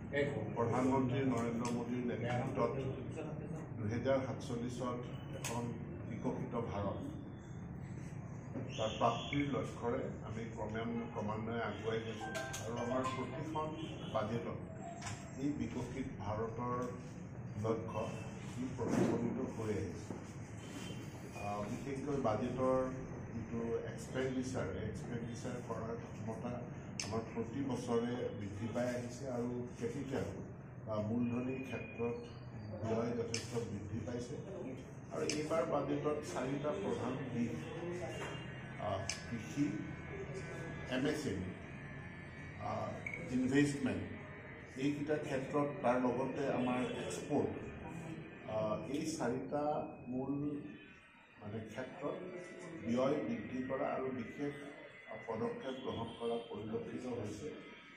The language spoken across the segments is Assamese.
প্ৰধানমন্ত্ৰী নৰেন্দ্ৰ মোদীৰ নেতৃত্বত 2047 এখন বিকশিত ভাৰত তাৰ প্ৰাপ্তিৰ লক্ষ্যৰে আমি ক্ৰমান্বয়ে আগুৱাই গৈছোঁ আৰু আমাৰ প্ৰতিখন বাজেটত এই বিকশিত ভাৰতৰ লক্ষ্য ই প্ৰতিফলিত হৈ আহিছে। বিশেষকৈ বাজেটৰ যিটো এক্সপেণ্ডিচাৰ কৰাৰ ক্ষমতা আমাৰ প্ৰতি বছৰে বৃদ্ধি পাই আহিছে আৰু কেপিটেল বা মূলধনীৰ ক্ষেত্ৰত ব্যয় যথেষ্ট বৃদ্ধি পাইছে। আৰু এইবাৰ বাজেটত 4টা প্ৰধান দিশ কৃষি, MSME, ইনভেষ্টমেণ্ট এইকেইটা ক্ষেত্ৰত তাৰ লগতে আমাৰ এক্সপৰ্ট এই 4টা মূল ক্ষেত্ৰত ব্যয় বৃদ্ধি কৰা আৰু বিশেষ পদক্ষেপ গ্ৰহণ কৰা পৰিলক্ষিত হৈছে।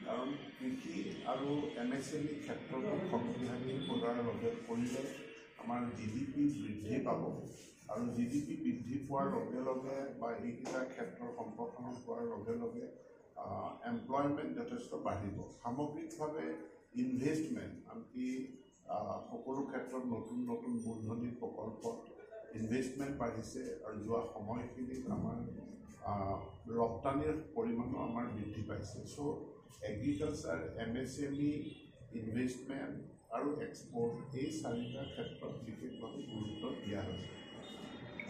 কাৰণ কৃষি আৰু MSME ক্ষেত্ৰটো শক্তিশালী কৰিলে আমাৰ GDP বৃদ্ধি পাব আৰু GDP বৃদ্ধি পোৱাৰ লগে লগে বা এইকেইটা ক্ষেত্ৰৰ সম্প্ৰসাৰণ হোৱাৰ লগে লগে এমপ্লয়মেণ্ট যথেষ্ট বাঢ়িব। সামগ্ৰিকভাৱে ইনভেষ্টমেণ্ট আনকি সকলো ক্ষেত্ৰত নতুন নতুন মূলধনী প্ৰকল্পত ইনভেষ্টমেণ্ট বাঢ়িছে আৰু যোৱা সময়খিনিত আমাৰ ৰপ্তানিৰ পৰিমাণো আমাৰ বৃদ্ধি পাইছে। চ' এগ্ৰিকালচাৰ, MSME, ইনভেষ্টমেণ্ট আৰু এক্সপৰ্ট এই 4টা ক্ষেত্ৰত বিশেষভাৱে গুৰুত্ব দিয়া হৈছে।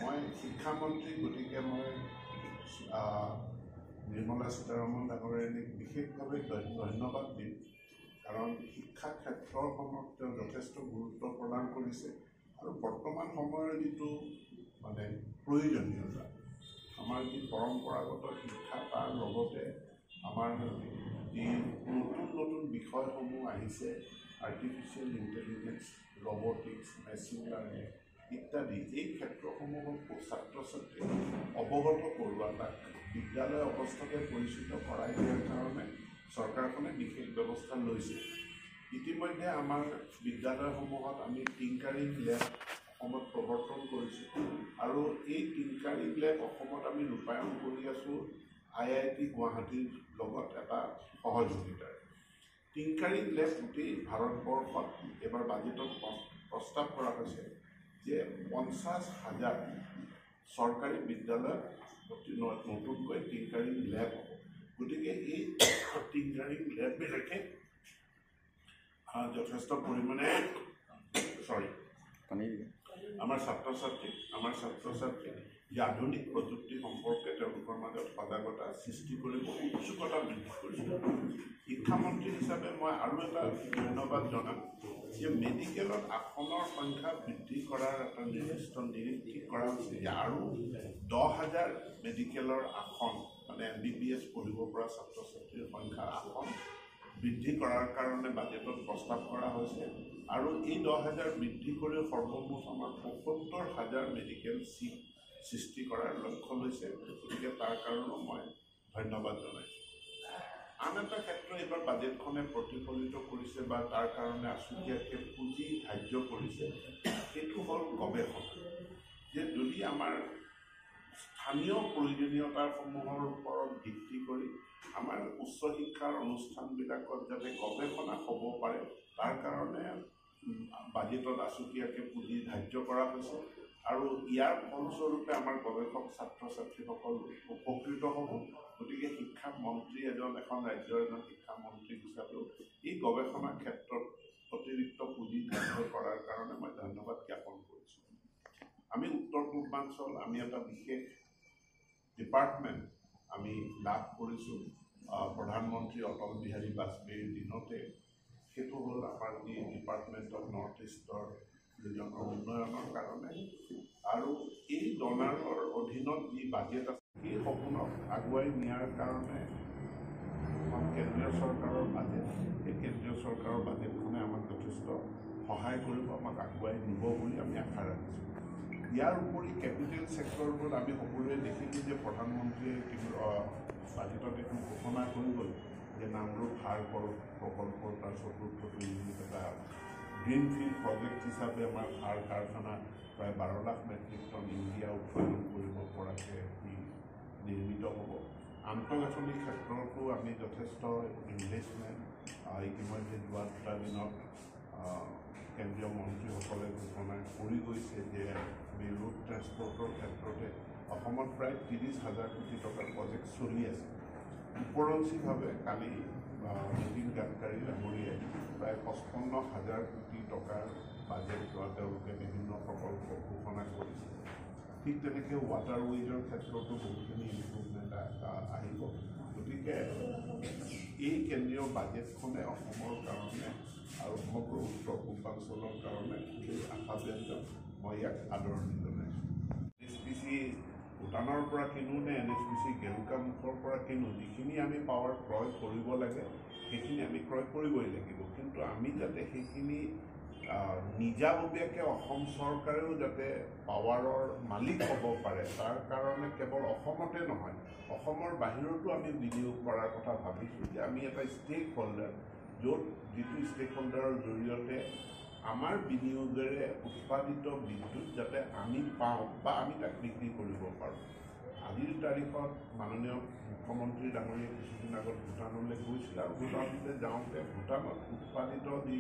মই শিক্ষামন্ত্ৰী, গতিকে মই নিৰ্মলা সীতাৰমণ ডাঙৰীয়ানীক বিশেষভাৱে ধন্যবাদ দিম। কাৰণ শিক্ষা ক্ষেত্ৰখনত তেওঁ যথেষ্ট গুৰুত্ব প্ৰদান কৰিছে আৰু বৰ্তমান সময়ৰ যিটো প্ৰয়োজনীয়তা, আমাৰ যি পৰম্পৰাগত শিক্ষা তাৰ লগতে আমাৰ যি নতুন নতুন বিষয়সমূহ আহিছে, artificial intelligence, robotics, machine learning ইত্যাদি, এই ক্ষেত্ৰসমূহক ছাত্ৰ ছাত্ৰীক অৱগত কৰোৱা, তাক বিদ্যালয় অৱস্থাতে পৰিচিত কৰাই দিয়াৰ কাৰণে চৰকাৰখনে বিশেষ ব্যৱস্থা লৈছে। ইতিমধ্যে আমাৰ বিদ্যালয়সমূহত আমি টিংকাৰিং লেব অসমত প্ৰৱৰ্তন কৰিছোঁ আৰু এই টিংকাৰিং লেব অসমত আমি ৰূপায়ণ কৰি আছোঁ IIT গুৱাহাটীৰ লগত এটা সহযোগিতাৰে। টিংকাৰিং লেব গোটেই ভাৰতবৰ্ষত এবাৰ বাজেটত প্ৰস্তাৱ কৰা হৈছে যে 50,000 চৰকাৰী বিদ্যালয়ত নতুনকৈ টিংকাৰিং লেব হ'ব। গতিকে এই টিংকাৰিং লেববিলাকে যথেষ্ট পৰিমাণে আমাৰ ছাত্ৰ ছাত্ৰীক যি আধুনিক প্ৰযুক্তি সম্পৰ্কে তেওঁলোকৰ মাজত সজাগতা সৃষ্টি কৰিব, উৎসুকতা বৃদ্ধি কৰিছে। শিক্ষামন্ত্ৰী হিচাপে মই আৰু এটা ধন্যবাদ জনাম যে মেডিকেলত আসনৰ সংখ্যা বৃদ্ধি কৰাৰ এটা নিৰ্দিষ্ট নিৰীক্ষিত কৰা হৈছে আৰু 10,000 মেডিকেলৰ আসন MBBS পঢ়িব পৰা ছাত্ৰ ছাত্ৰীৰ সংখ্যা আসন বৃদ্ধি কৰাৰ কাৰণে বাজেটত প্ৰস্তাৱ কৰা হৈছে আৰু এই 10,000 বৃদ্ধি কৰি সৰ্বমুঠ আমাৰ 75,000 মেডিকেল চিট সৃষ্টি কৰাৰ লক্ষ্য লৈছে। গতিকে তাৰ কাৰণেও মই ধন্যবাদ জনাইছোঁ। আন এটা ক্ষেত্ৰ এইবাৰ বাজেটখনে প্ৰতিফলিত কৰিছে বা তাৰ কাৰণে আছুতীয়াকৈ পুঁজি ধাৰ্য কৰিছে, সেইটো হ'ল গৱেষণা। যে যদি আমাৰ স্থানীয় প্ৰয়োজনীয়তাসমূহৰ ওপৰত ভিত্তি কৰি আমাৰ উচ্চ শিক্ষাৰ অনুষ্ঠানবিলাকত যাতে গৱেষণা হ'ব পাৰে, তাৰ কাৰণে বাজেটত আছুতীয়াকৈ পুঁজি ধাৰ্য কৰা হৈছে আৰু ইয়াৰ ফলস্বৰূপে আমাৰ গৱেষক ছাত্ৰ ছাত্ৰীসকল উপকৃত হ'ব। গতিকে শিক্ষা মন্ত্ৰী এখন ৰাজ্যৰ এজন শিক্ষামন্ত্ৰী হিচাপেও এই গৱেষণা ক্ষেত্ৰত অতিৰিক্ত পুঁজি ধাৰ্য কৰাৰ কাৰণে মই ধন্যবাদ জ্ঞাপন কৰিছোঁ। আমি উত্তৰ পূৰ্বাঞ্চল আমি এটা বিশেষ ডিপাৰ্টমেণ্ট আমি লাভ কৰিছোঁ প্ৰধানমন্ত্ৰী অটল বিহাৰী বাজপেয়ীৰ দিনতে। সেইটো হ'ল আমাৰ যি ডিপাৰ্টমেণ্ট অফ নৰ্থ ইষ্টৰ ৰিজনৰ উন্নয়নৰ কাৰণে আৰু এই ডনাৰৰ অধীনত যি বাজেট আছে সেই সপোনক আগুৱাই নিয়াৰ কাৰণে এখন কেন্দ্ৰীয় চৰকাৰৰ বাজেট, এই কেন্দ্ৰীয় চৰকাৰৰ বাজেটখনে আমাক যথেষ্ট সহায় কৰিব, আমাক আগুৱাই নিব বুলি আমি আশা ৰাখিছোঁ। ইয়াৰ উপৰি কেপিটেল ছেক্টৰবোৰ আমি সকলোৱে দেখিলোঁ যে প্ৰধানমন্ত্ৰীয়ে বাজেটত এখন ঘোষণা কৰি গ'ল যে নামৰূপ সাৰ প্ৰকল্পৰ তাৰ চতুৰ্থটো ইউনিট এটা গ্ৰীণফিল্ড প্ৰজেক্ট হিচাপে আমাৰ সাৰ কাৰখানা প্ৰায় 12 লাখ মেট্ৰিক টন ইউৰিয়া উৎপাদন কৰিব পৰাকৈ নিৰ্মিত হ'ব। আন্তঃগাঁথনিৰ ক্ষেত্ৰতো আমি যথেষ্ট ইনভেষ্টমেণ্ট ইতিমধ্যে যোৱা 2 দিনত কেন্দ্ৰীয় মন্ত্ৰীসকলে ঘোষণা কৰি গৈছে যে আমি ৰোড ট্ৰেন্সপৰ্টৰ ক্ষেত্ৰতে অসমত প্ৰায় 30,000 কোটি টকাৰ প্ৰজেক্ট চলি আছে। উপৰঞ্চীভাৱে কালি নীতিন গাডকাৰী ডাঙৰীয়াই প্ৰায় 55,000 কোটি টকাৰ বাজেট তেওঁলোকে বিভিন্ন প্ৰকল্প ঘোষণা কৰিছে। ঠিক তেনেকৈ ৱাটাৰৱেজৰ ক্ষেত্ৰতো বহুতখিনি ইম্প্ৰুভমেণ্ট আহিব। গতিকে এই কেন্দ্ৰীয় বাজেটখনে অসমৰ কাৰণে আৰু সমগ্ৰ উত্তৰ পূৰ্বাঞ্চলৰ কাৰণে খুবেই আশাব্যঞ্জক। মই ইয়াক আদৰণি জনাইছোঁ। NHPC ভূটানৰ পৰা কিনো নে NHPC গেৰুকামুখৰ পৰা কিনো, যিখিনি আমি পাৱাৰ ক্ৰয় কৰিব লাগে সেইখিনি আমি ক্ৰয় কৰিবই লাগিব। কিন্তু আমি যাতে সেইখিনি নিজাববীয়াকৈ অসম চৰকাৰেও যাতে পাৱাৰৰ মালিক হ'ব পাৰে, তাৰ কাৰণে কেৱল অসমতে নহয়, অসমৰ বাহিৰতো আমি বিনিয়োগ কৰাৰ কথা ভাবিছোঁ যে আমি এটা ষ্টেক হোল্ডাৰ, য'ত যিটো ষ্টেক হোল্ডাৰৰ জৰিয়তে আমাৰ বিনিয়োগেৰে উৎপাদিত বিদ্যুৎ যাতে আমি পাওঁ বা আমি তাক বিক্ৰী কৰিব পাৰোঁ। আজিৰ তাৰিখত মাননীয় মুখ্যমন্ত্ৰী ডাঙৰীয়াই কিছুদিন আগত ভূটানলৈ গৈছিল আৰু ভূটানলৈ যাওঁতে ভূটানত উৎপাদিত যি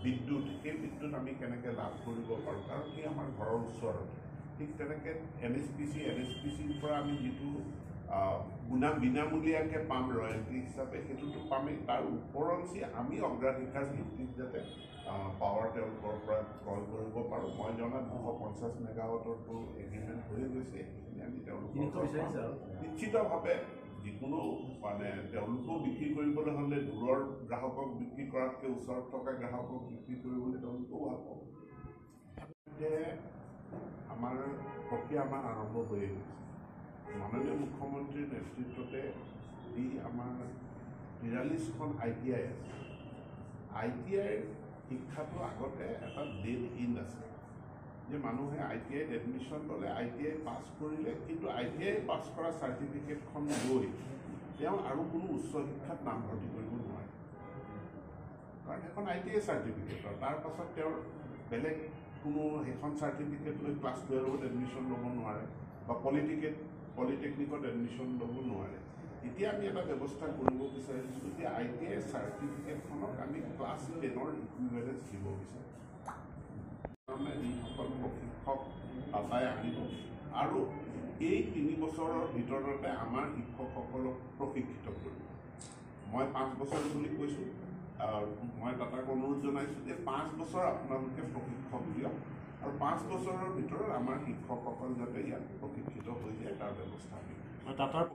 বিদ্যুৎ, সেই বিদ্যুৎ আমি কেনেকৈ লাভ কৰিব পাৰোঁ, কাৰণ সি আমাৰ ঘৰৰ ওচৰতে। ঠিক তেনেকৈ NHPCৰ পৰা আমি যিটো বিনামূলীয়াকৈ পাম ৰয়েলটি হিচাপে, সেইটোতো পামেই। তাৰ ওপৰঞ্চি আমি অগ্ৰাধিকাৰ ভিত্তিত যাতে পাৱাৰ তেওঁলোকৰ পৰা ক্ৰয় কৰিব পাৰোঁ। মই জনাত 250 মেগাৱাটৰটো এগ্ৰিমেণ্ট হৈ গৈছে। সেইখিনি আমি তেওঁলোকৰ নিশ্চিতভাৱে যিকোনো তেওঁলোকেও বিক্ৰী কৰিবলৈ হ'লে দূৰৰ গ্ৰাহকক বিক্ৰী কৰাতকৈ ওচৰত থকা গ্ৰাহকক বিক্ৰী কৰিবলৈ তেওঁলোকেও ভাল পাব। আমাৰ প্ৰক্ৰিয়া আৰম্ভ হৈয়ে গৈছে। মাননীয় মুখ্যমন্ত্ৰীৰ নেতৃত্বতে যি আমাৰ 43খন ITI আছে, ITIৰ শিক্ষাটো আগতে এটা ডেড ইন আছে যে মানুহে ITIত এডমিশ্যন ল'লে, ITI পাছ কৰিলে, কিন্তু ITI পাছ কৰা চাৰ্টিফিকেটখন লৈ তেওঁ আৰু কোনো উচ্চ শিক্ষাত নামভৰ্তি কৰিব নোৱাৰে, কাৰণ সেইখন ITI চাৰ্টিফিকেট। তাৰ পাছত তেওঁৰ বেলেগ কোনো সেইখন চাৰ্টিফিকেট লৈ ক্লাছ 12ত এডমিশ্যন ল'ব নোৱাৰে বা পলিটেকনিকত এডমিশ্যন ল'ব নোৱাৰে। এতিয়া আমি এটা ব্যৱস্থা কৰিব বিচাৰিছোঁ যে ITI চাৰ্টিফিকেটখনক আমি ক্লাছ 10ৰ ইকুইভেলেঞ্চ দিব বিচাৰোঁ। কাৰণে যিসকল প্ৰশিক্ষক টাটাই আনিব আৰু এই 3 বছৰৰ ভিতৰতে আমাৰ শিক্ষকসকলক প্ৰশিক্ষিত কৰিব। মই 5 বছৰ বুলি কৈছোঁ, মই টাটাক অনুৰোধ জনাইছোঁ যে 5 বছৰ আপোনালোকে প্ৰশিক্ষক দিয়ক আৰু 5 বছৰৰ ভিতৰত আমাৰ শিক্ষকসকল যাতে ইয়াত প্ৰশিক্ষিত হৈ যায় তাৰ ব্যৱস্থা দিয়ক।